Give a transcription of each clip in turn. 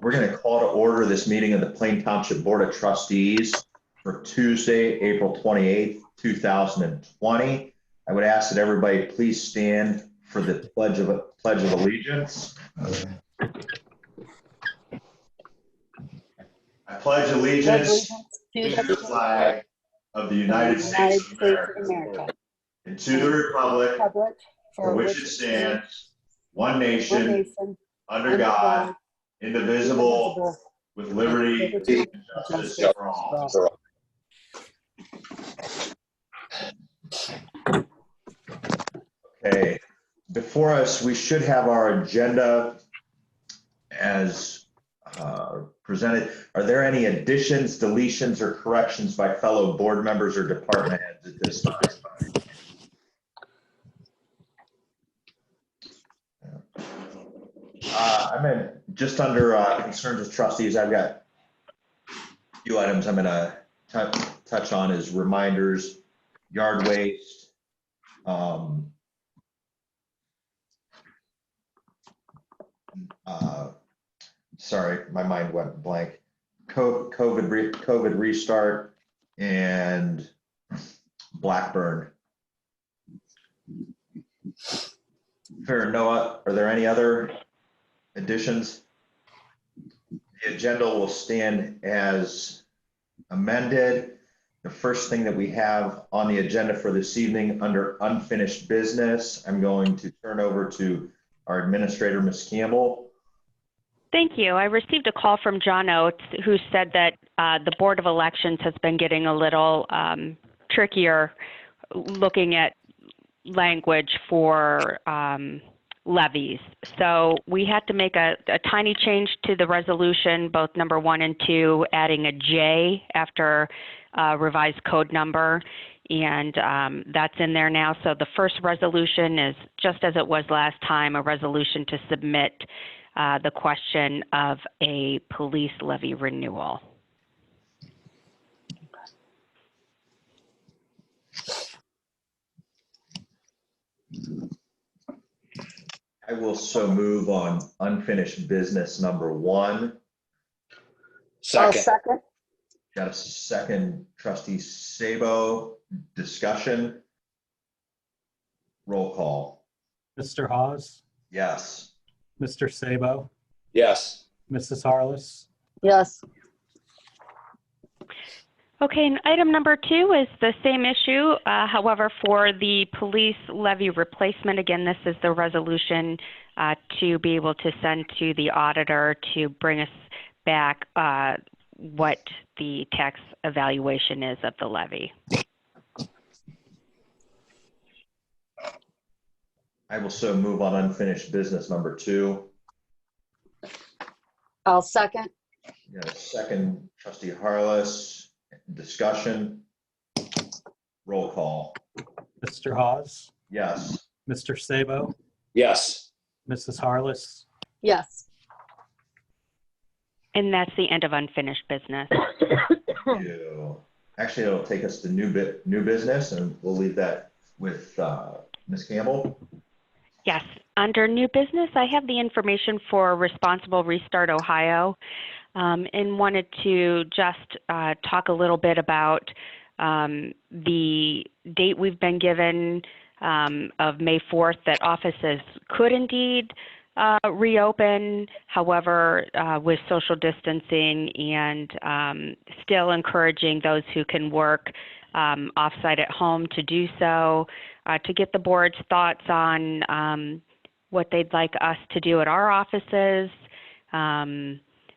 We're going to call to order this meeting of the Plain Township Board of Trustees for Tuesday, April 28th, 2020. I would ask that everybody please stand for the Pledge of Allegiance. I pledge allegiance to the flag of the United States of America and to the republic for which it stands, one nation, under God, indivisible, with liberty and justice for all. Okay, before us, we should have our agenda as presented. Are there any additions, deletions, or corrections by fellow board members or department heads at this time? I'm in just under concerns of trustees. I've got a few items I'm going to touch on as reminders: yard waste, sorry, my mind went blank. COVID restart and Blackburn. Fair, Noah, are there any other additions? The agenda will stand as amended. The first thing that we have on the agenda for this evening under unfinished business, I'm going to turn over to our administrator, Ms. Campbell. Thank you. I received a call from John Oates, who said that the Board of Elections has been getting a little trickier looking at language for levies. So we had to make a tiny change to the resolution, both number 1 and 2, adding a J after revised code number. And that's in there now. So the first resolution is, just as it was last time, a resolution to submit the question of a police levy renewal. I will so move on unfinished business number 1. Second. I'll second. Got a second, trustee Sabo. Discussion. Roll call. Mr. Hawes? Yes. Mr. Sabo? Yes. Mrs. Harless? Yes. Okay, and item number 2 is the same issue. However, for the police levy replacement, again, this is the resolution to be able to send to the auditor to bring us back what the tax evaluation is of the levy. I will so move on unfinished business number 2. I'll second. Got a second, trustee Harless. Discussion. Roll call. Mr. Hawes? Yes. Mr. Sabo? Yes. Mrs. Harless? Yes. And that's the end of unfinished business. Thank you. Actually, it'll take us to new business, and we'll leave that with Ms. Campbell. Yes. Under new business, I have the information for Responsible Restart Ohio, and wanted to just talk a little bit about the date we've been given of May 4th, that offices could indeed reopen, however, with social distancing and still encouraging those who can work offsite at home to do so, to get the board's thoughts on what they'd like us to do at our offices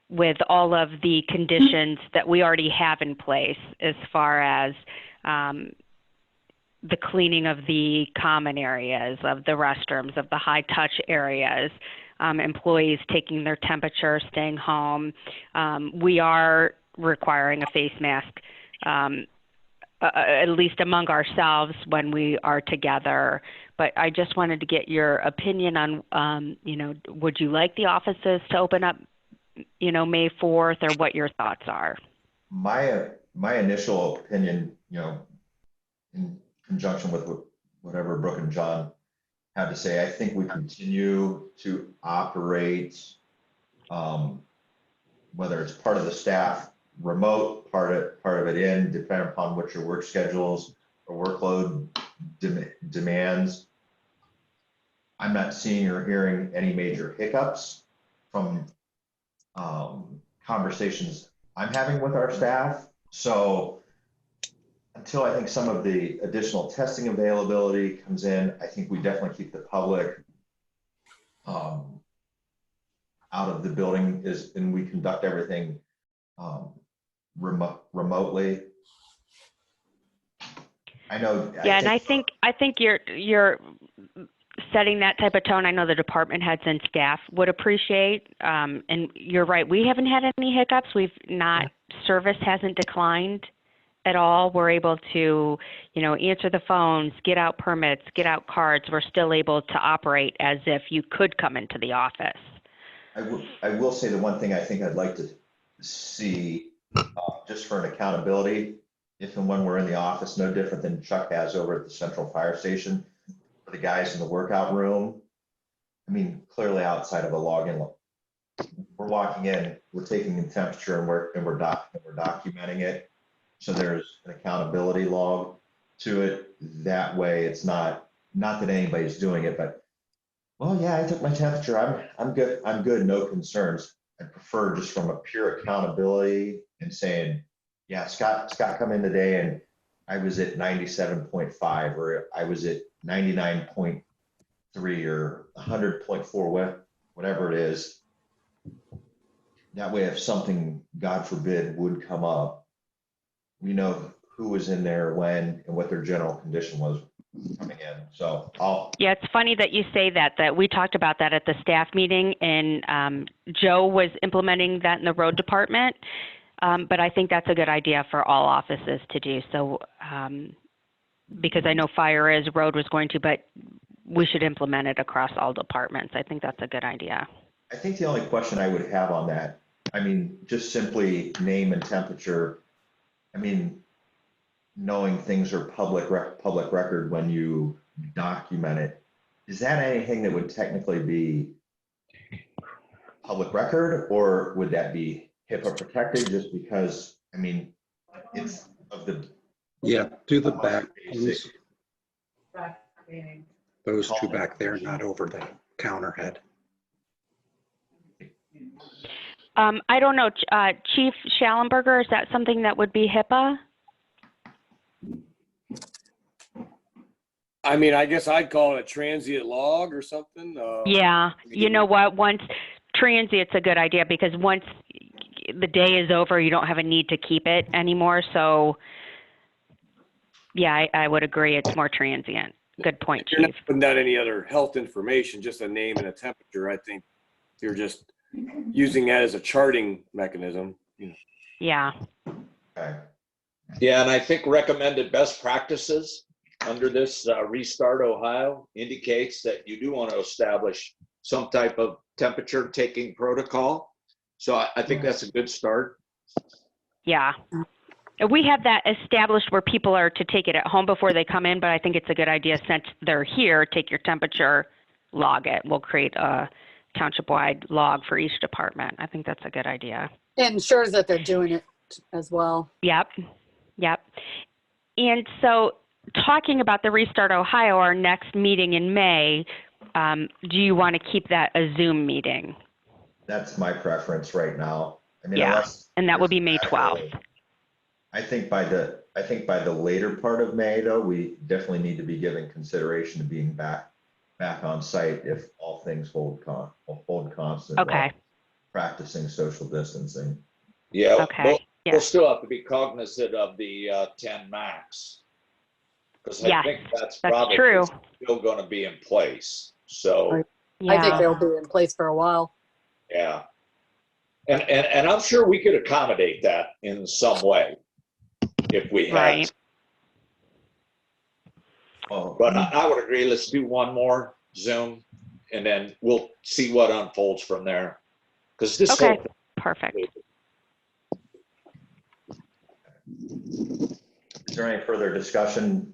with all of the conditions that we already have in place as far as the cleaning of the common areas, of the restrooms, of the high touch areas, employees taking their temperature, staying home. We are requiring a face mask, at least among ourselves when we are together. But I just wanted to get your opinion on, would you like the offices to open up, May 4th, or what your thoughts are? My initial opinion, in conjunction with whatever Brooke and John had to say, I think we continue to operate whether it's part of the staff remote, part of it in, depending upon what your work schedules or workload demands. I'm not seeing or hearing any major hiccups from conversations I'm having with our staff. So until I think some of the additional testing availability comes in, I think we definitely keep the public out of the building and we conduct everything remotely. I know. Yeah, and I think you're setting that type of tone. I know the department heads and staff would appreciate. And you're right. We haven't had any hiccups. Service hasn't declined at all. We're able to, answer the phones, get out permits, get out cards. We're still able to operate as if you could come into the office. I will say the one thing I think I'd like to see, just for an accountability, if and when we're in the office, no different than Chuck has over at the Central Fire Station, for the guys in the workout room. I mean, clearly outside of a login, we're walking in, we're taking the temperature and we're documenting it. So there's an accountability log to it. That way it's not that anybody's doing it, but, well, yeah, I took my temperature. I'm good. No concerns. I prefer just from a pure accountability and saying, yeah, Scott come in today and I was at 97.5 or I was at 99.3 or 100.4, whatever it is. That way, if something, God forbid, would come up, we know who was in there when and what their general condition was coming in. So Yeah, it's funny that you say that we talked about that at the staff meeting, and Joe was implementing that in the road department. But I think that's a good idea for all offices to do. So, because I know fire is, road was going to, but we should implement it across all departments. I think that's a good idea. I think the only question I would have on that, I mean, just simply name and temperature. I mean, knowing things are public record when you document it, is that anything that would technically be public record, or would that be HIPAA protected? Just because, I mean, it's of the do the back. basic. Those two back there, not over the counter head. I don't know, Chief Schallenberger, is that something that would be HIPAA? I mean, I guess I'd call it a transient log or something. Yeah, you know what? Once transient's a good idea, because once the day is over, you don't have a need to keep it anymore. So, yeah, I would agree. It's more transient. Good point, You're not Chief. putting down any other health information, just a name and a temperature. I think you're just using that as a charting mechanism. Yeah. Okay. Yeah, and I think recommended best practices under this Restart Ohio indicates that you do want to establish some type of temperature taking protocol. So I think that's a good start. Yeah. We have that established where people are to take it at home before they come in, but I think it's a good idea, since they're here, take your temperature, log it. We'll create a township-wide log for each department. I think that's a good idea. And ensures that they're doing it as well. Yep. And so, talking about the Restart Ohio, our next meeting in May, do you want to keep that a Zoom meeting? That's my preference right now. I mean, Yeah, and that would be May 12th. I think by the later part of May, though, we definitely need to be giving consideration to being back on site if all things hold constant. Okay. While practicing social distancing. Yeah. Okay. We'll still have to be cognizant of the 10 max. Because I think that's probably true. Still going to be in place. So Yeah. I think they'll be in place for a while. yeah. And I'm sure we could accommodate that in some way if we had. Right. Oh, But I would agree, let's do one more Zoom and then we'll see what unfolds from there. Because this Okay. whole Perfect. is there any further discussion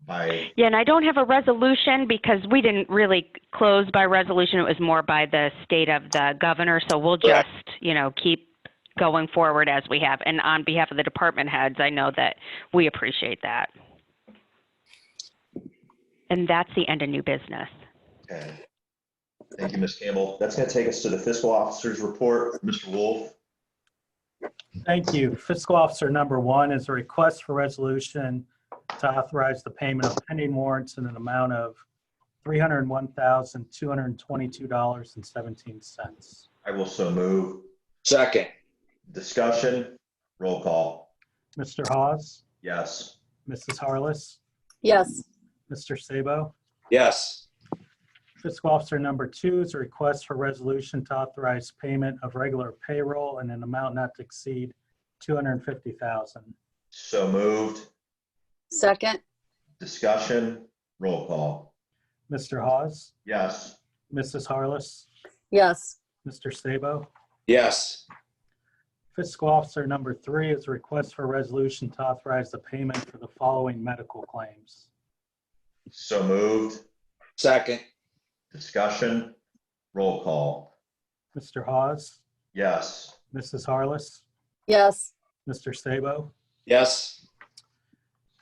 by? Yeah, and I don't have a resolution because we didn't really close by resolution. It was more by the state of the governor. So we'll just, Correct. keep going forward as we have. And on behalf of the department heads, I know that we appreciate that. And that's the end of new business. Okay. Thank you, Ms. Campbell. That's going to take us to the fiscal officer's report. Mr. Wolf. Thank you. Fiscal Officer number 1 is a request for resolution to authorize the payment of pending warrants in an amount of $301,222.17. I will so move. Second. Discussion. Roll call. Mr. Hawes? Yes. Mrs. Harless? Yes. Mr. Sabo? Yes. Fiscal Officer number 2 is a request for resolution to authorize payment of regular payroll in an amount not to exceed $250,000. So moved. Second. Discussion. Roll call. Mr. Hawes? Yes. Mrs. Harless? Yes. Mr. Sabo? Yes. Fiscal Officer number 3 is a request for resolution to authorize the payment for the following medical claims. So moved. Second. Discussion. Roll call. Mr. Hawes? Yes. Mrs. Harless? Yes. Mr. Sabo? Yes.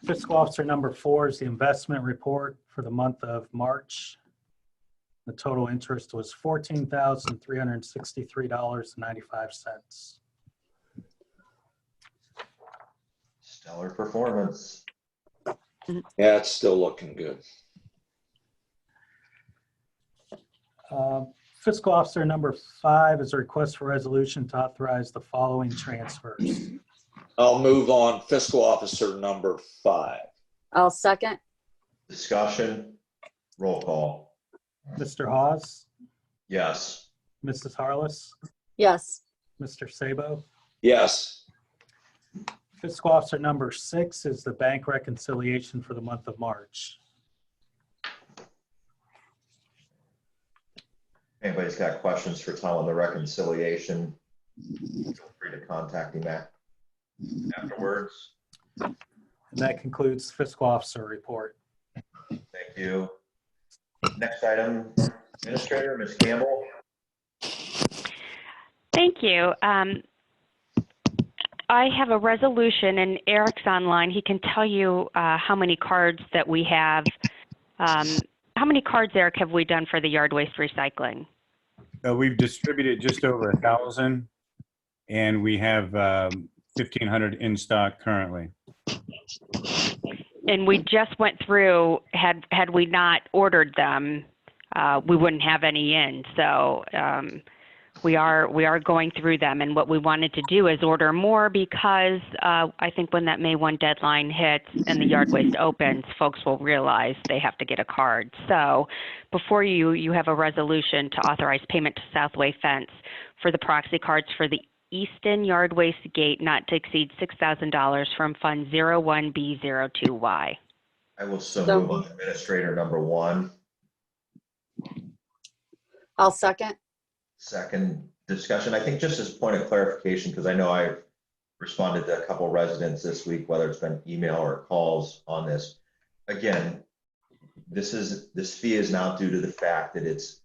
Fiscal Officer number 4 is the investment report for the month of March. The total interest was $14,363.95. Stellar performance. Yeah, it's still looking good. Fiscal Officer number 5 is a request for resolution to authorize the following transfers. I'll move on fiscal officer number 5. I'll second. Discussion. Roll call. Mr. Hawes? Yes. Mrs. Harless? Yes. Mr. Sabo? Yes. Fiscal Officer number 6 is the bank reconciliation for the month of March. Anybody's got questions for Tom on the reconciliation, feel free to contact him afterwards. And that concludes Fiscal Officer report. Thank you. Next item, Administrator, Ms. Campbell. Thank you. I have a resolution, and Eric's online. He can tell you how many cards that we have. How many cards, Eric, have we done for the yard waste recycling? We've distributed just over 1,000, and we have 1,500 in stock currently. And we just went through, had we not ordered them, we wouldn't have any in. So we are going through them. And what we wanted to do is order more because I think when that May 1 deadline hits and the yard waste opens, folks will realize they have to get a card. So before you have a resolution to authorize payment to Southway Fence for the proxy cards for the Easton Yard Waste Gate not to exceed $6,000 from Fund 01B02Y. I will so move on Administrator number 1. I'll second. Second discussion. I think just as point of clarification, because I know I've responded to a couple of residents this week, whether it's been email or calls on this. Again, this fee is now due to the fact that it's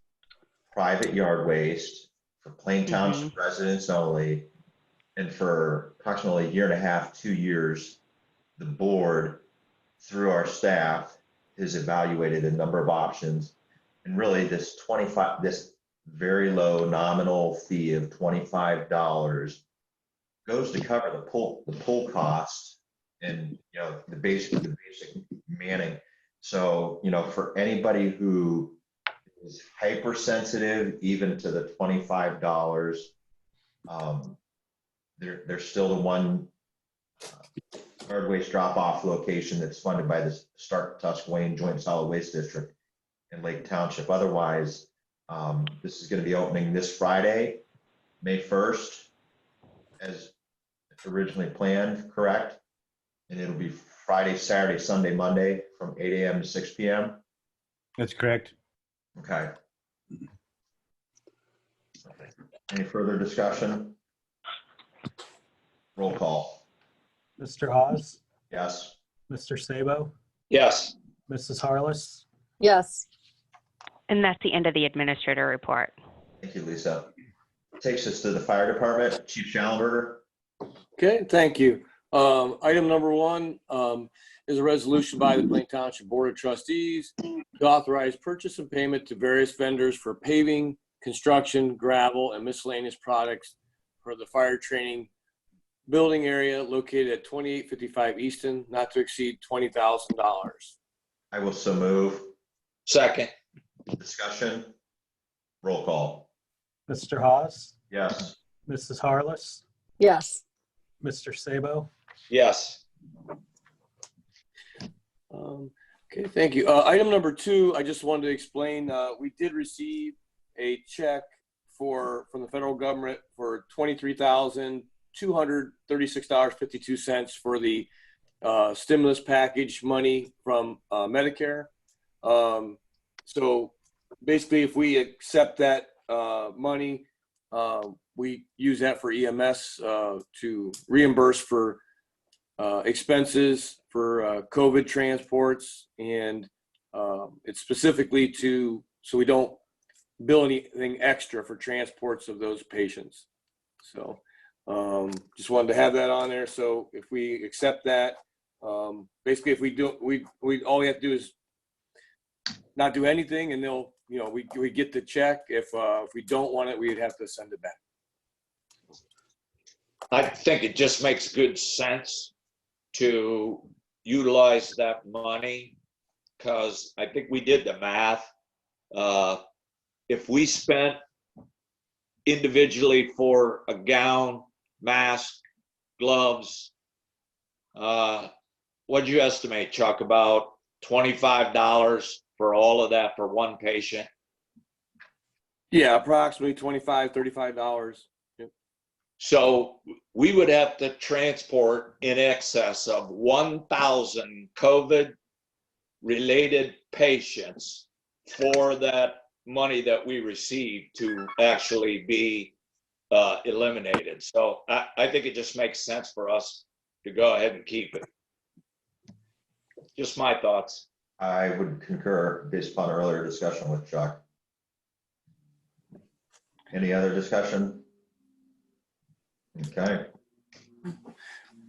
private yard waste for Plain Township residents only. And for approximately a year and a half, 2 years, the board, through our staff, has evaluated a number of options. And really this very low nominal fee of $25 goes to cover the pull cost and the basic manning. So for anybody who is hypersensitive even to the $25, there's still the one yard waste drop-off location that's funded by the Stark Tuscaloosa Joint Solid Waste District in Lake Township. Otherwise, this is going to be opening this Friday, May 1st, as originally planned, correct? And it'll be Friday, Saturday, Sunday, Monday from 8 a.m. to 6 p.m. That's correct. Okay. Any further discussion? Roll call. Mr. Hawes? Yes. Mr. Sabo? Yes. Mrs. Harless? Yes. And that's the end of the administrator report. Thank you, Lisa. Takes us to the fire department. Chief Schallenberger. Okay, thank you. Item number one is a resolution by the Plain Township Board of Trustees to authorize purchase and payment to various vendors for paving, construction, gravel, and miscellaneous products for the fire training building area located at 2855 Easton, not to exceed $20,000. I will so move. Second. Discussion. Roll call. Mr. Hawes? Yes. Mrs. Harless? yes, Mr. Sabo? Yes. Okay, thank you. Item number two, I just wanted to explain, we did receive a check from the federal government for $23,236.52 for the stimulus package money from Medicare. So basically, if we accept that money, we use that for EMS to reimburse for expenses for COVID transports, and it's specifically so we don't bill anything extra for transports of those patients. So just wanted to have that on there. So if we accept that, basically if we do, we all we have to do is not do anything, and they'll, we get the check. If we don't want it, we'd have to send it back. I think it just makes good sense to utilize that money, because I think we did the math. If we spent individually for a gown, mask, gloves, what'd you estimate, Chuck? About $25 for all of that for one patient? Yeah, approximately $25, $35. Yep. So we would have to transport in excess of 1,000 COVID-related patients for that money that we received to actually be eliminated. So I think it just makes sense for us to go ahead and keep it. Just my thoughts. I would concur based upon earlier discussion with Chuck. Any other discussion? Okay.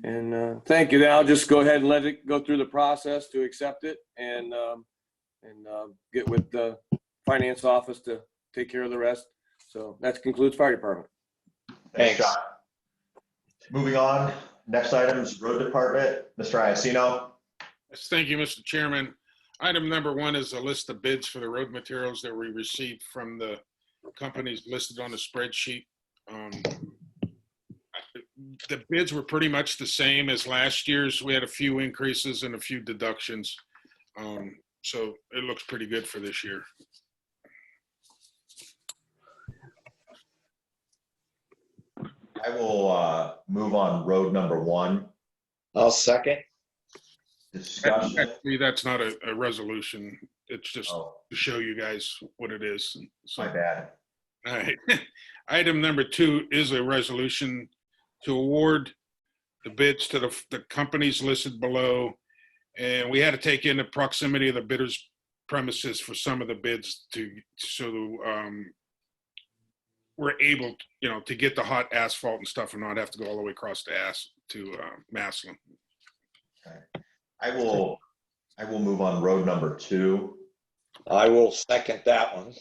And thank you. Then I'll just go ahead and let it go through the process to accept it, and get with the finance office to take care of the rest. So that concludes fire department. Thanks, Thanks. Chuck. Moving on, next item is road department. Mr. Iacino. Yes, thank you, Mr. Chairman. Item number one is a list of bids for the road materials that we received from the companies listed on the spreadsheet. The bids were pretty much the same as last year's. We had a few increases and a few deductions. So it looks pretty good for this year. I will move on road number one. I'll second. Discussion. Actually, that's not a resolution. It's just Oh, to show you guys what it is. So, my bad. all right. Item number two is a resolution to award the bids to the companies listed below. And we had to take in the proximity of the bidders' premises for some of the bids so we're able, to get the hot asphalt and stuff and not have to go all the way across to Maslin. Okay. I will move on road number two. I will second that one.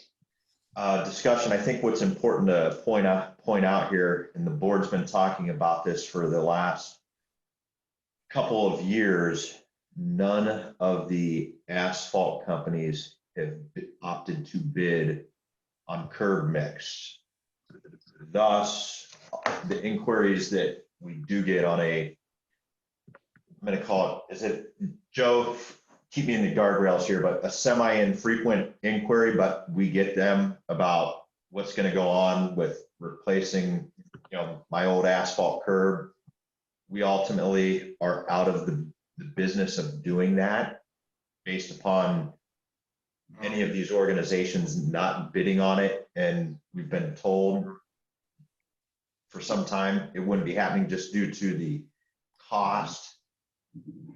Discussion. I think what's important to point out here, and the board's been talking about this for the last couple of years, none of the asphalt companies have opted to bid on curb mix. Thus, the inquiries that we do get on I'm going to call it, is it, Joe, keep me in the guardrails here, but a semi-infrequent inquiry, but we get them about what's going to go on with replacing, my old asphalt curb. We ultimately are out of the business of doing that based upon any of these organizations not bidding on it. And we've been told for some time it wouldn't be happening just due to the cost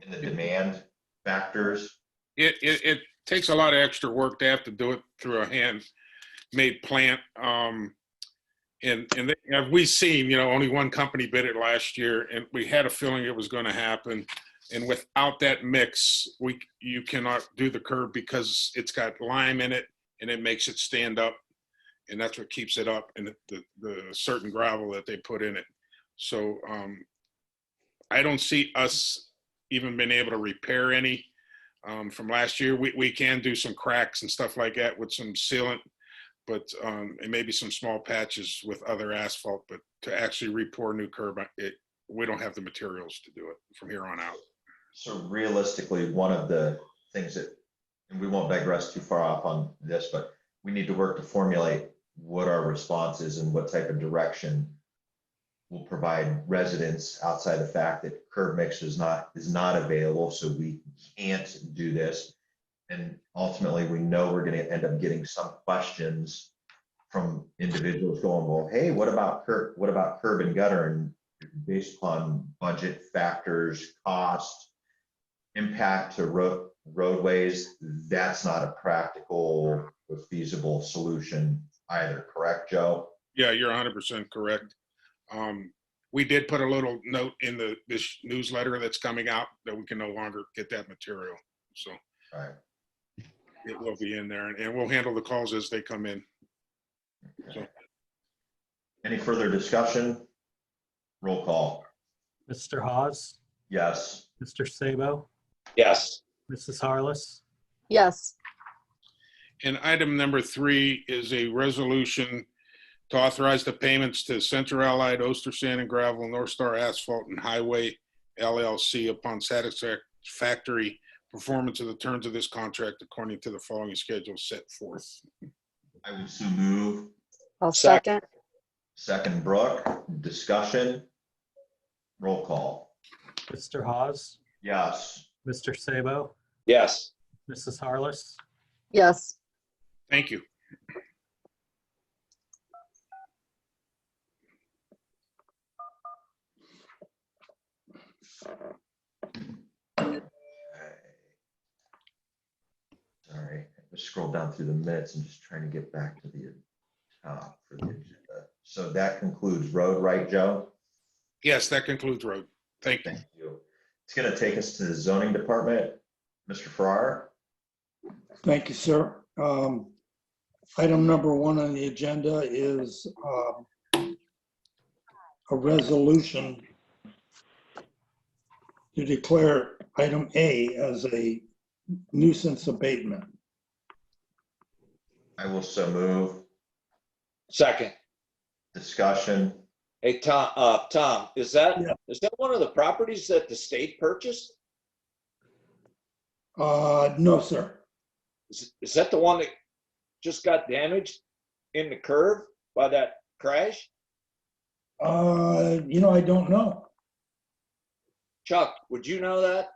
and the demand factors. It takes a lot of extra work to have to do it through a handmade plant. Have we seen, only one company bid it last year, and we had a feeling it was going to happen. And without that mix, you cannot do the curb because it's got lime in it and it makes it stand up. And that's what keeps it up, and the certain gravel that they put in it. So I don't see us even being able to repair any from last year. We can do some cracks and stuff like that with some sealant, but and maybe some small patches with other asphalt, but to actually re-pour new curb, we don't have the materials to do it from here on out. So realistically, one of the things that, and we won't digress too far off on this, but we need to work to formulate what our response is and what type of direction will provide residents outside the fact that curb mix is not available, so we can't do this. And ultimately, we know we're going to end up getting some questions from individuals going, well, hey, what about curb and gutter? And based upon budget factors, cost, impact to roadways, that's not a practical or feasible solution either. Correct, Joe? Yeah, you're 100% correct. We did put a little note in this newsletter that's coming out that we can no longer get that material. So Right. it will be in there, and we'll handle the calls as they come in. Okay. Any further discussion? Roll call. Mr. Hawes, Yes. Mr. Sabo, Yes. Mrs. Harless, yes, And item number 3 is a resolution to authorize the payments to Central Allied Oster Sand and Gravel, North Star Asphalt and Highway LLC upon satisfactory performance of the terms of this contract according to the following schedule set forth. I would so move. I'll second. Second, Brooke. Discussion. Roll call. Mr. Hawes, Yes. Mr. Sabo, Yes. Mrs. Harless, Yes, Thank you. Okay. Sorry, I just scrolled down through the minutes and just trying to get back to the top for the agenda. So that concludes road, right, Joe? Yes, that concludes road. Thank you. Thank you. It's going to take us to the zoning department. Mr. Farrar? Thank you, sir. Item number 1 on the agenda is a resolution to declare item A as a nuisance abatement. I will so move. Second. Discussion. Hey, Tom, is that Yeah. one of the properties that the state purchased? No, sir. Is that the one that just got damaged in the curve by that crash? I don't know. Chuck, would you know that?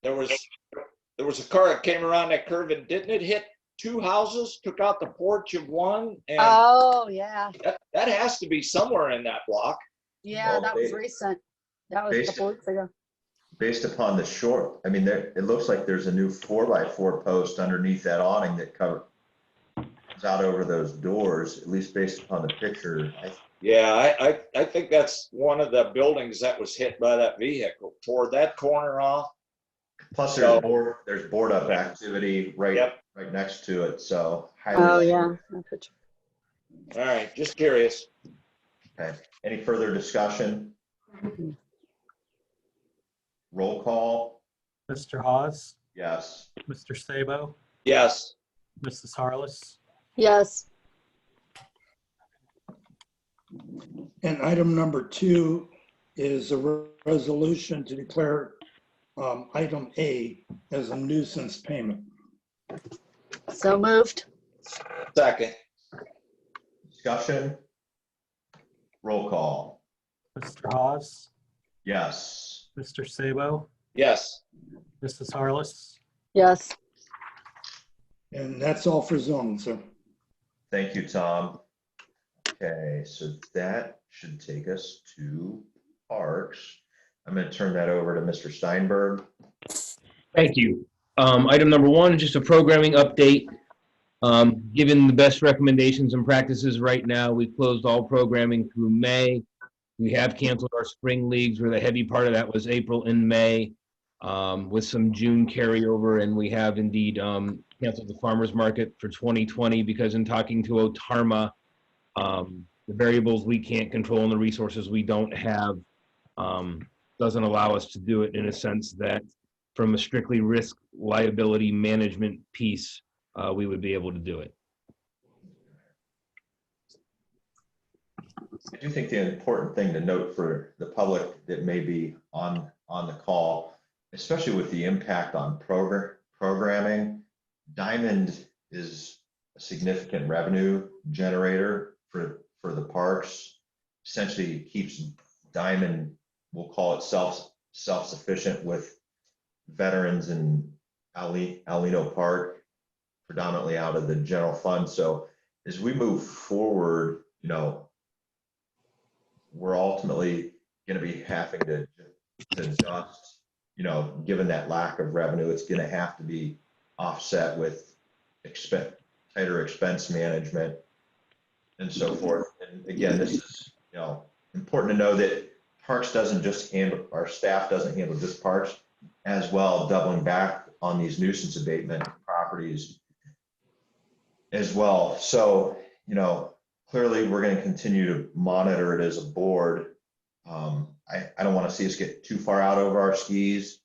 There was a car that came around that curve, and didn't it hit 2 houses, took out the porch of one? And oh, yeah, that has to be somewhere in that block. yeah, Well, that was they- is a couple weeks ago. Based upon the short, I mean, it looks like there's a new 4x4 post underneath that awning that comes out over those doors, at least based upon the picture. Yeah, I think that's one of the buildings that was hit by that vehicle, tore that corner off. Plus, So- there's board up activity right Yep. right next to it, so. Oh, highly yeah. likely. that picture. All right, just curious. Okay, any further discussion? Roll call, Mr. Hawes, yes. Mr. Sabo, Yes. Mrs. Harless, Yes, And item number 2 is a resolution to declare item A as a nuisance payment. so moved. Second. Discussion? Roll call, Mr. Hawes, yes. Mr. Sabo, Yes. Mrs. Harless, Yes, And that's all for zoning, sir. Thank you, Tom. Okay, so that should take us to parks. I'm going to turn that over to Mr. Steinberg. Thank you. Item number 1, just a programming update. Given the best recommendations and practices right now, we've closed all programming through May. We have canceled our spring leagues, where the heavy part of that was April and May, with some June carryover, and we have indeed canceled the farmers market for 2020 because in talking to Otarma, the variables we can't control and the resources we don't have doesn't allow us to do it, in a sense that from a strictly risk liability management piece, we would be able to do it. I do think the important thing to note for the public that may be on the call, especially with the impact on programming, Diamond is a significant revenue generator for the parks. Essentially keeps Diamond, we'll call it self-sufficient with veterans in Alino Park, predominantly out of the general fund. So as we move forward, you know, we're ultimately going to be having to adjust, you know, given that lack of revenue, it's going to have to be offset with tighter expense management and so forth. And again, this is, you know, important to know that Parks doesn't just handle, our staff doesn't handle just Parks as well, doubling back on these nuisance abatement properties as well. So, you know, clearly we're going to continue to monitor it as a board. I don't want to see us get too far out over our skis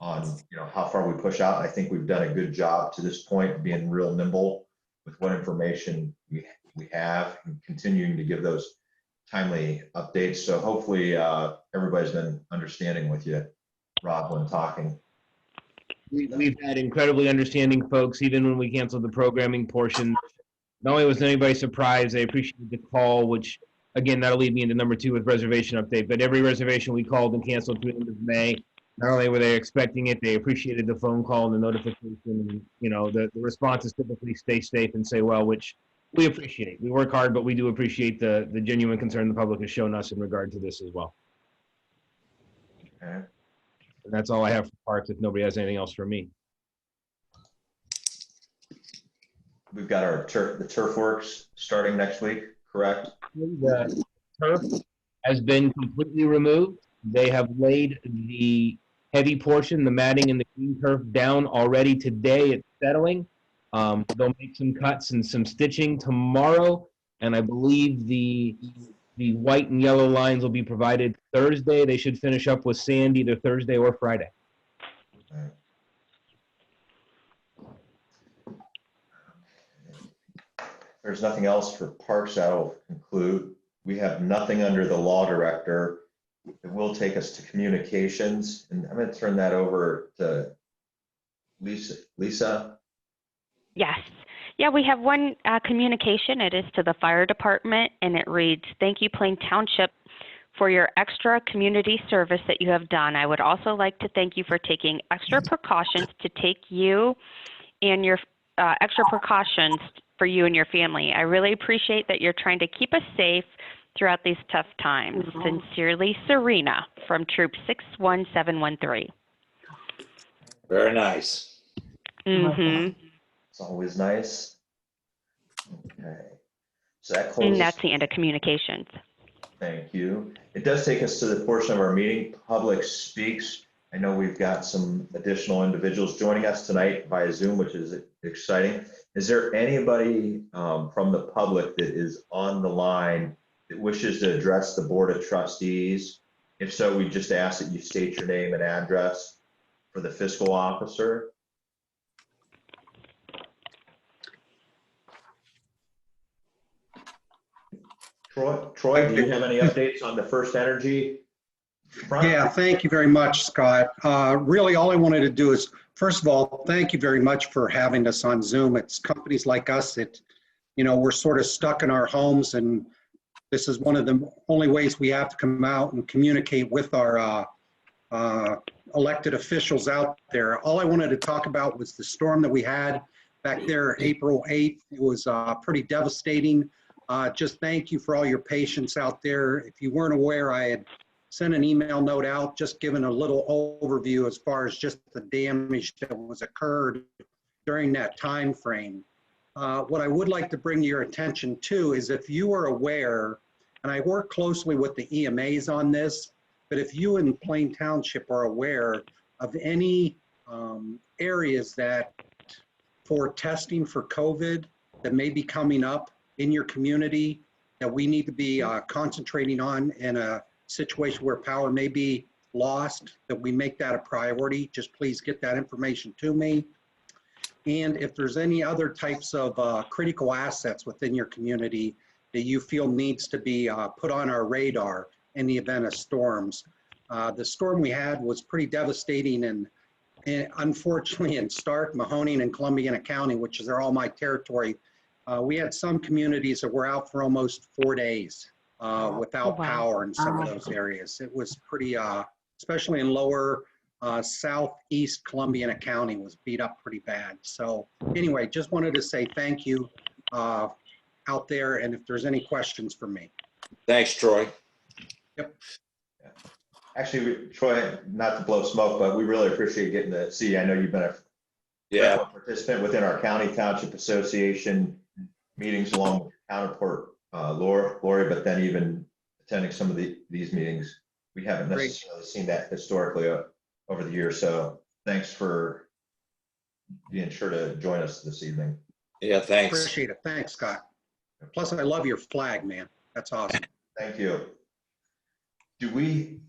on, you know, how far we push out. I think we've done a good job to this point, being real nimble with what information we have and continuing to give those timely updates. So hopefully everybody's been understanding with you, Rob, when talking. We've had incredibly understanding folks, even when we canceled the programming portion. Not only was anybody surprised, they appreciated the call, which, again, that'll lead me into number 2 with reservation update. But every reservation we called and canceled through the end of May, not only were they expecting it, they appreciated the phone call and the notification. And, you know, the response is typically stay safe and say well, which we appreciate. We work hard, but we do appreciate the genuine concern the public has shown us in regard to this as well. Okay. And that's all I have for Parks, if nobody has anything else for me. We've got our the turf works starting next week, correct? The turf has been completely removed. They have laid the heavy portion, the matting and the green turf down already today. It's settling. They'll make some cuts and some stitching tomorrow, and I believe the white and yellow lines will be provided Thursday. They should finish up with sand either Thursday or Friday. Right. There's nothing else for Parks. That'll conclude. We have nothing under the law director. It will take us to communications, and I'm going to turn that over to Lisa. Yes. Yeah, we have one communication. It is to the fire department, and it reads, "Thank you, Plain Township, for your extra community service that you have done. I would also like to thank you for taking extra precautions to take you and your extra precautions for you and your family. I really appreciate that you're trying to keep us safe throughout these tough times. Sincerely, Serena from Troop 61713. Very nice. Mm-hmm. It's always nice. Okay. So that And closes. that's the end of communications. Thank you. It does take us to the portion of our meeting, Public Speaks. I know we've got some additional individuals joining us tonight via Zoom, which is exciting. Is there anybody from the public that is on the line that wishes to address the Board of Trustees? If so, we just ask that you state your name and address for the fiscal officer. Troy, do you have any updates on the First Energy front? Yeah, thank you very much, Scott. Really, all I wanted to do is, first of all, thank you very much for having us on Zoom. It's companies like us that, you know, we're sort of stuck in our homes, and this is one of the only ways we have to come out and communicate with our elected officials out there. All I wanted to talk about was the storm that we had back there April 8th. It was pretty devastating. Just thank you for all your patience out there. If you weren't aware, I had sent an email note out just giving a little overview as far as just the damage that was occurred during that time frame. What I would like to bring your attention to is if you are aware, and I work closely with the EMAs on this, but if you in Plain Township are aware of any areas that for testing for COVID that may be coming up in your community that we need to be concentrating on in a situation where power may be lost, that we make that a priority, just please get that information to me. And if there's any other types of critical assets within your community that you feel needs to be put on our radar in the event of storms. The storm we had was pretty devastating and unfortunately in Stark, Mahoning, and Columbiana County, which is all my territory. We had some communities that were out for almost 4 days without power in some of those areas. It was pretty, especially in lower southeast Columbiana County was beat up pretty bad. So anyway, just wanted to say thank you out there, and if there's any questions for me. Thanks, Troy. Yep. Actually, Troy, not to blow smoke, but we really appreciate getting to see you. I know you've been a Yeah, frequent participant within our county township association meetings along with your counterpart, Lori, but then even attending some of these meetings. We haven't Great. necessarily seen that historically over the years. So thanks for being sure to join us this evening. yeah, thanks. Appreciate it. Thanks, Scott. Plus, I love your flag, man. That's awesome. Thank you. Do we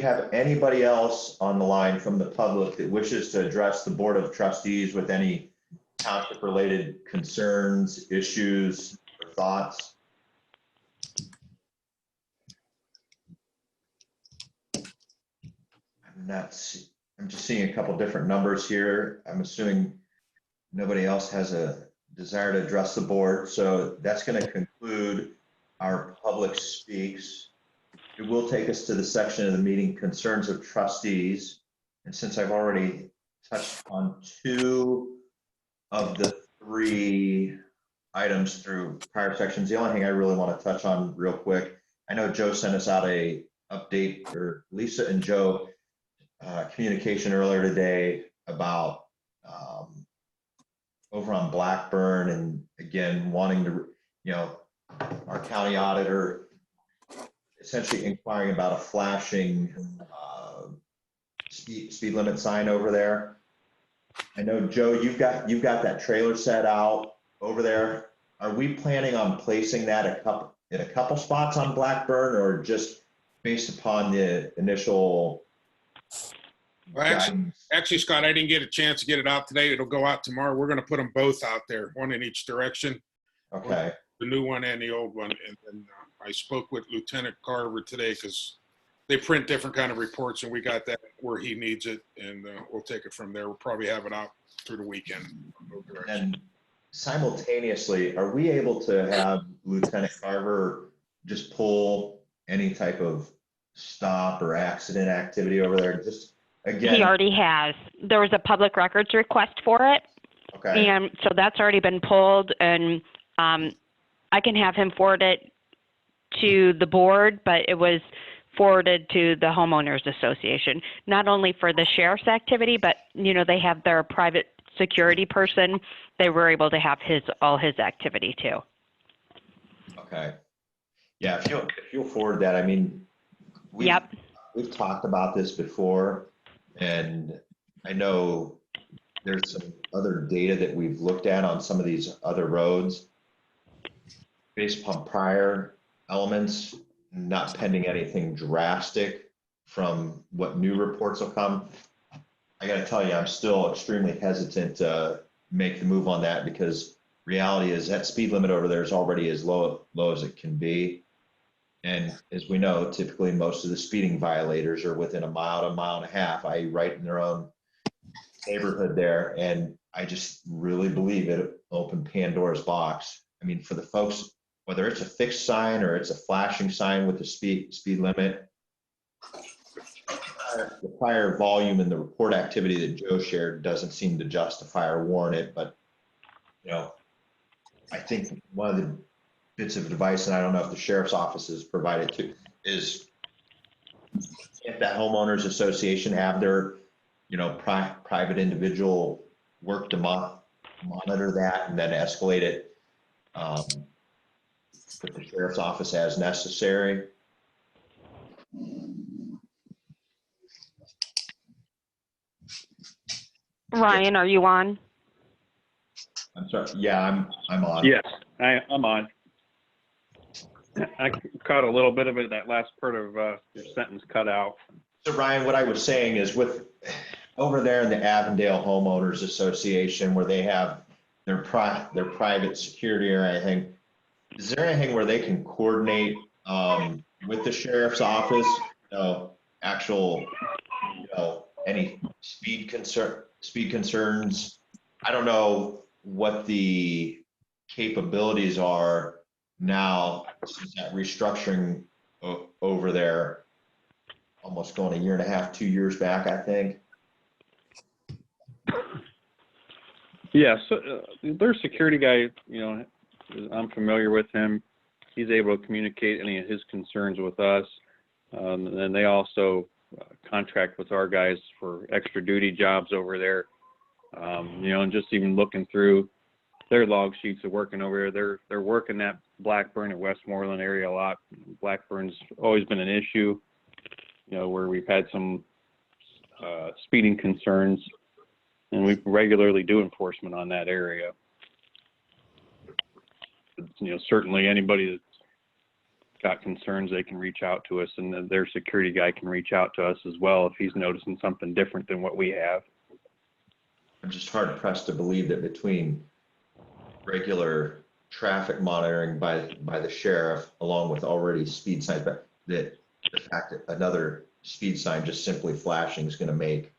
have anybody else on the line from the public that wishes to address the Board of Trustees with any township-related concerns, issues, or thoughts? I'm just seeing a couple different numbers here. I'm assuming nobody else has a desire to address the board. So that's going to conclude our public speaks. It will take us to the section of the meeting, concerns of trustees. And since I've already touched on 2 of the 3 items through prior sections, the only thing I really want to touch on real quick, I know Joe sent us out a update, or Lisa and Joe, communication earlier today about over on Blackburn, and again, wanting to, our county auditor essentially inquiring about a flashing speed limit sign over there. I know, Joe, you've got that trailer set out over there. Are we planning on placing that in a couple spots on Blackburn, or just based upon the initial? Well, actually, Scott, I didn't get a chance to get it out today. It'll go out tomorrow. We're going to put them both out there, one in each direction. Okay. The new one and the old one. And then I spoke with Lieutenant Carver today because they print different kind of reports, and we got that where he needs it, and we'll take it from there. We'll probably have it out through the weekend. And simultaneously, are we able to have Lieutenant Carver just pull any type of stop or accident activity over there? Just again, He already has. There was a public records request for it. okay. And so that's already been pulled, and I can have him forward it to the board, but it was forwarded to the homeowners association, not only for the sheriff's activity, but they have their private security person. They were able to have all his activity too. Okay. Yeah, if you'll forward that, I mean, we've talked about this before, and I know there's some other data that we've looked at on some of these other roads based upon prior elements, not pending anything drastic from what new reports will come. I got to tell you, I'm still extremely hesitant to make the move on that, because reality is that speed limit over there is already as low as it can be. And as we know, typically most of the speeding violators are within a mile to a mile and a half, i.e. right in their own neighborhood there. And I just really believe it opened Pandora's box. I mean, for the folks, whether it's a fixed sign or it's a flashing sign with the speed limit, the prior volume and the report activity that Joe shared doesn't seem to justify or warrant it. But, I think one of the bits of advice, and I don't know if the sheriff's office has provided too, is if that homeowners association have their, private individual work them up monitor that and then escalate it with the sheriff's office as necessary. Ryan, are you on? I'm sorry. Yeah, I'm on. Yes, I'm on. I caught a little bit of it, that last part of your sentence cut out. So Ryan, what I was saying is with over there in the Avondale Homeowners Association where they have their private security or anything, is there anything where they can coordinate with the sheriff's office, actual, any speed concerns? I don't know what the capabilities are now since that restructuring over there, almost going a year and a half, 2 years back, I think. Yeah, so their security guy, I'm familiar with him. He's able to communicate any of his concerns with us. And they also contract with our guys for extra duty jobs over there. And just even looking through their log sheets of working over there, they're working that Blackburn and Westmoreland area a lot. Blackburn's always been an issue, where we've had some speeding concerns, and we regularly do enforcement on that area. Certainly anybody that's got concerns, they can reach out to us, and then their security guy can reach out to us as well if he's noticing something different than what we have. I'm just hard pressed to believe that between regular traffic monitoring by the sheriff, along with already speed signs, but that the fact that another speed sign just simply flashing is going to make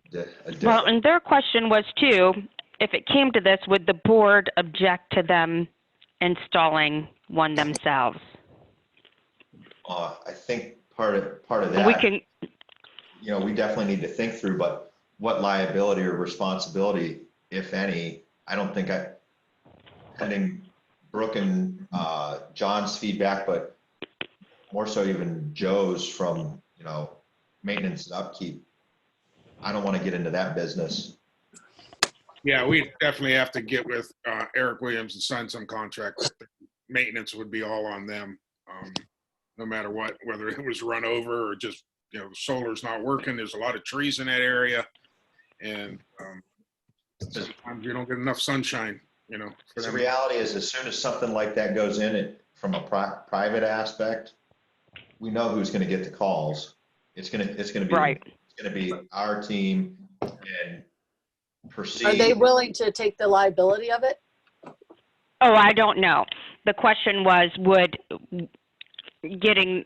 a difference. Well, and their question was too, if it came to this, would the board object to them installing one themselves? I think part of that, We can. we definitely need to think through, but what liability or responsibility, if any, I don't think pending Brooke and John's feedback, but more so even Joe's from, maintenance and upkeep. I don't want to get into that business. Yeah, we definitely have to get with Eric Williams and sign some contract. Maintenance would be all on them, no matter what, whether it was run over or just, the solar's not working. There's a lot of trees in that area. And sometimes you don't get enough sunshine, for The them. reality is, as soon as something like that goes in from a private aspect, we know who's going to get the calls. It's going to be Right. It's going to be our team and proceed. Are they willing to take the liability of it? Oh, I don't know. The question was, would getting,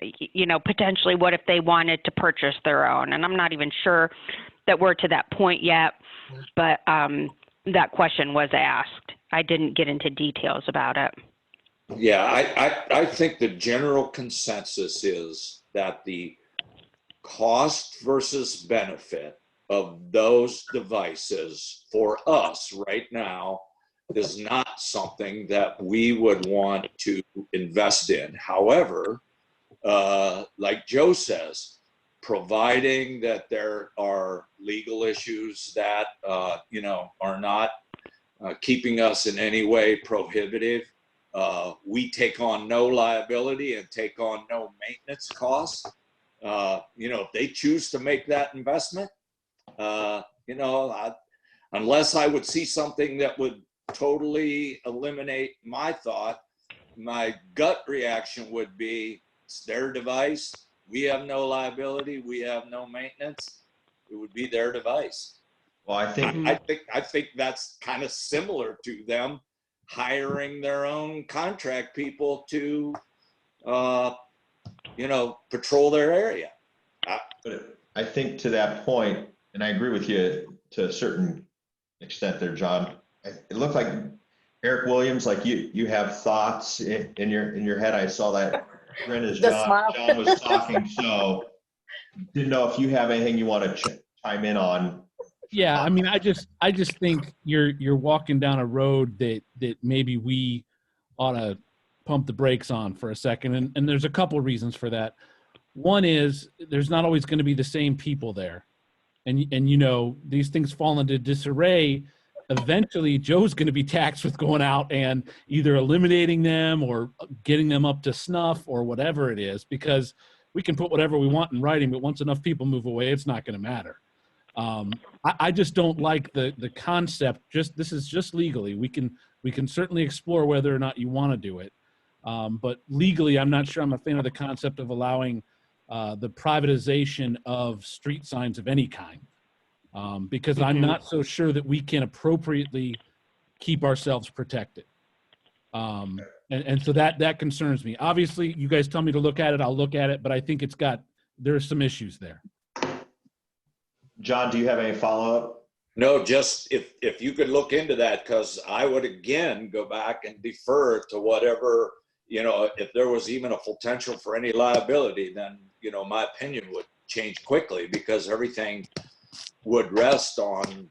potentially what if they wanted to purchase their own? And I'm not even sure that we're to that point yet, but that question was asked. I didn't get into details about it. Yeah, I think the general consensus is that the cost versus benefit of those devices for us right now is not something that we would want to invest in. However, like Joe says, providing that there are legal issues that, are not keeping us in any way prohibitive, we take on no liability and take on no maintenance costs. If they choose to make that investment, unless I would see something that would totally eliminate my thought, my gut reaction would be, it's their device. We have no liability. We have no maintenance. It would be their device. Well, I think I think that's kind of similar to them hiring their own contract people to, patrol their area. I think to that point, and I agree with you to a certain extent there, John. It looked like Eric Williams, like you have thoughts in your head. I saw that grin as John was talking. So didn't know if you have anything you want to chime in on. Yeah, I mean, I just think you're walking down a road that maybe we ought to pump the brakes on for a second, and there's a couple of reasons for that. One is there's not always going to be the same people there, and these things fall into disarray eventually Joe's going to be taxed with going out and either eliminating them or getting them up to snuff or whatever it is, because we can put whatever we want in writing, but once enough people move away, it's not going to matter. I just don't like the concept. This is just legally. We can certainly explore whether or not you want to do it. But legally, I'm not sure I'm a fan of the concept of allowing the privatization of street signs of any kind, because I'm not so sure that we can appropriately keep ourselves protected. And so that concerns me. Obviously, you guys tell me to look at it, I'll look at it, but I think there's some issues there. John, do you have any follow-up? No, just if you could look into that, because I would again go back and defer to whatever, if there was even a potential for any liability, then, my opinion would change quickly, because everything would rest on,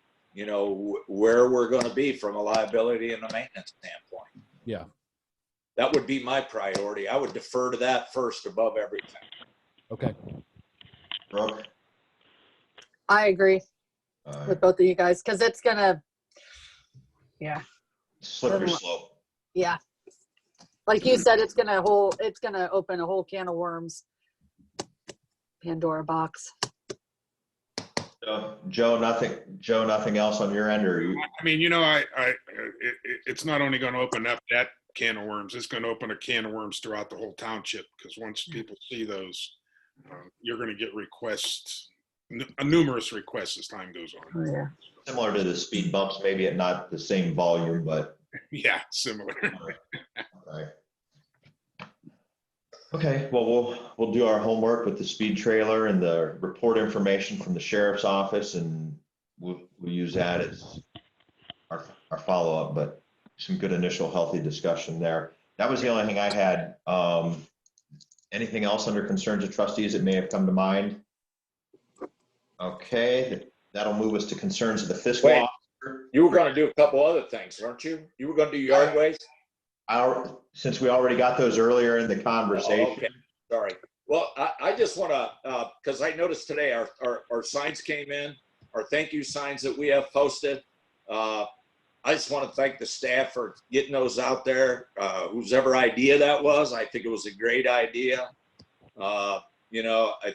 where we're going to be from a liability and a maintenance standpoint. Yeah. That would be my priority. I would defer to that first above everything. Okay. Brooke? I agree with both of you guys, because it's gonna, Slippery slope. yeah. Like you said, it's gonna open a whole can of worms. Pandora box. Joe, nothing else on your end, or you? I mean, it's not only going to open up that can of worms, it's going to open a can of worms throughout the whole township, because once people see those, you're going to get requests, numerous requests as time goes on. Oh, yeah. Similar to the speed bumps, maybe at not the same volume, but. Yeah, similar. Okay, well, we'll do our homework with the speed trailer and the report information from the sheriff's office, and we'll use that as our follow-up, but some good initial healthy discussion there. That was the only thing I had. Anything else under concerns of trustees that may have come to mind? Okay, that'll move us to concerns of the fiscal officer. You were going to do a couple other things, weren't you? You were going to do yard waste? Since we already got those earlier in the conversation. Oh, okay, sorry. Well, I just want to, because I noticed today our signs came in, our thank you signs that we have posted. I just want to thank the staff for getting those out there. Whose ever idea that was, I think it was a great idea. I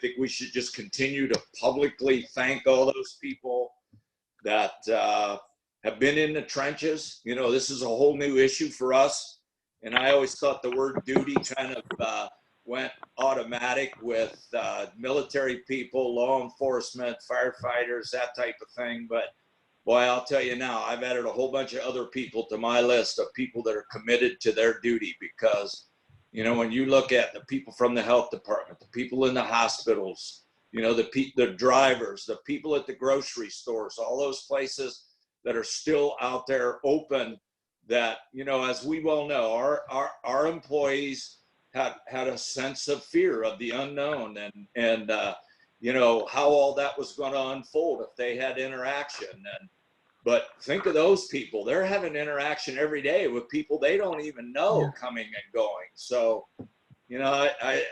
think we should just continue to publicly thank all those people that have been in the trenches. This is a whole new issue for us. And I always thought the word duty kind of went automatic with military people, law enforcement, firefighters, that type of thing. But boy, I'll tell you now, I've added a whole bunch of other people to my list of people that are committed to their duty, because, when you look at the people from the health department, the people in the hospitals, the drivers, the people at the grocery stores, all those places that are still out there open, that, as we well know, our employees had a sense of fear of the unknown and how all that was going to unfold if they had interaction. But think of those people. They're having interaction every day with people they don't even know coming and going. So, I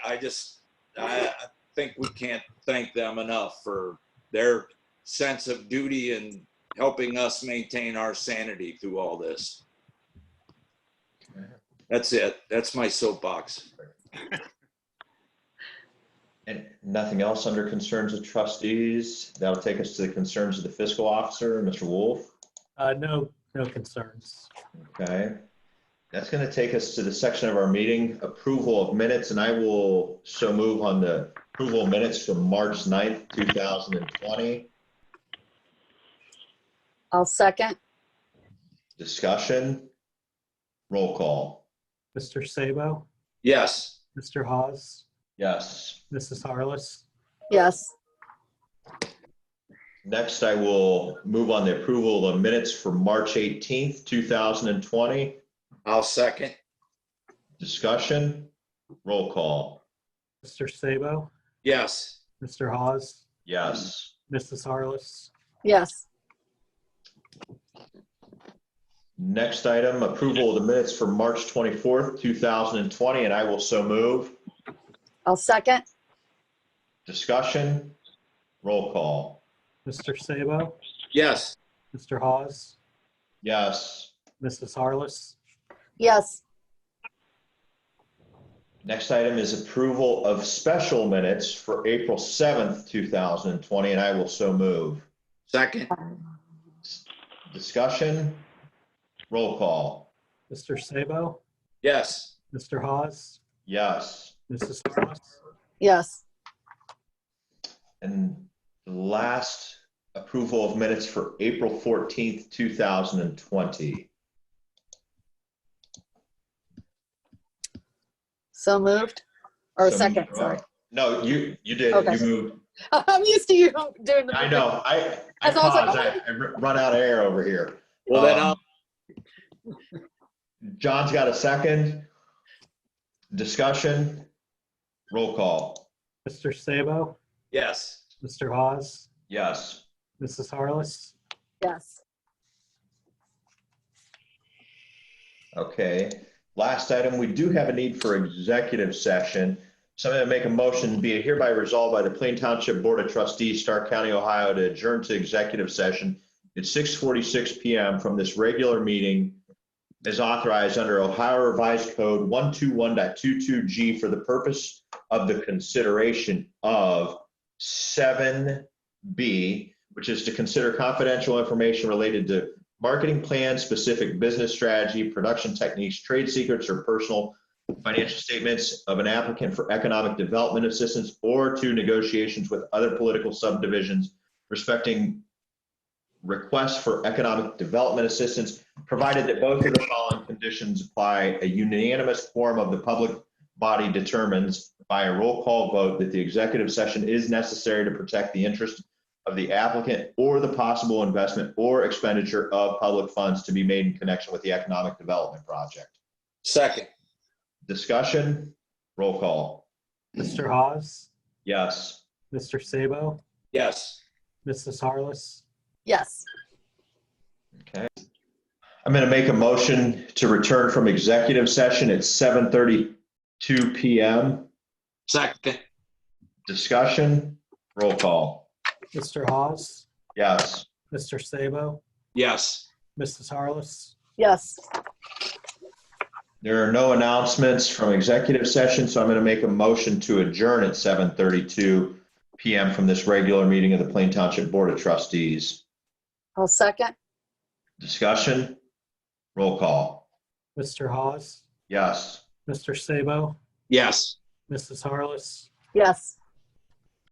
think we can't thank them enough for their sense of duty and helping us maintain our sanity through all this. That's it. That's my soapbox. And nothing else under concerns of trustees? That'll take us to the concerns of the fiscal officer, Mr. Wolf. No concerns. Okay. That's going to take us to the section of our meeting, approval of minutes, and I will so move on the approval of minutes from March 9th, 2020. I'll second. Discussion. Roll call. Mr. Sabo, Yes. Mr. Hawes, Yes. Mrs. Harless, Yes. Next, I will move on the approval of the minutes for March 18th, 2020. I'll second. Discussion. Roll call. Mr. Sabo, Yes. Mr. Hawes, Yes. Mrs. Harless, Yes. Next item, approval of the minutes for March 24th, 2020, and I will so move. I'll second. Discussion. Roll call. Mr. Sabo, Yes. Mr. Hawes, Yes. Mrs. Harless, Yes. Next item is approval of special minutes for April 7th, 2020, and I will so move. Second. Discussion? Roll call. Mr. Sabo, Yes. Mr. Hawes, Yes. Mrs. Harless, Yes. And the last approval of minutes for April 14th, 2020. So moved. Or So second, moved. sorry. No, you did. Okay. You moved. I'm used to you doing the. I know. I That's why I was like, paused. oh. I run out of air over here. Well, then I'll, John's got a second. Discussion. Roll call. Mr. Sabo, yes. Mr. Hawes, Yes. Mrs. Harless, Yes. Okay. Last item, we do have a need for executive session. So I'm going to make a motion, be it hereby resolved by the Plain Township Board of Trustees, Stark County, Ohio, to adjourn to executive session at 6:46 PM from this regular meeting as authorized under Ohio Revised Code 121.22G for the purpose of the consideration of 7B, which is to consider confidential information related to marketing plans, specific business strategy, production techniques, trade secrets, or personal financial statements of an applicant for economic development assistance or to negotiations with other political subdivisions respecting requests for economic development assistance, provided that both of the following conditions apply. A unanimous quorum of the public body determines by a roll call vote that the executive session is necessary to protect the interest of the applicant or the possible investment or expenditure of public funds to be made in connection with the economic development project. Second. Discussion, roll call. Mr. Hawes, Yes. Mr. Sabo, Yes. Mrs. Harless, Yes. Okay. I'm going to make a motion to return from executive session at 7:32 PM. Second. Discussion, roll call. Mr. Hawes, Yes. Mr. Sabo, Yes. Mrs. Harless, Yes. There are no announcements from executive session, so I'm going to make a motion to adjourn at 7:32 PM from this regular meeting of the Plain Township Board of Trustees. I'll second. Discussion, roll call. Mr. Hawes, Yes. Mr. Sabo, Yes. Mrs. Harless, Yes.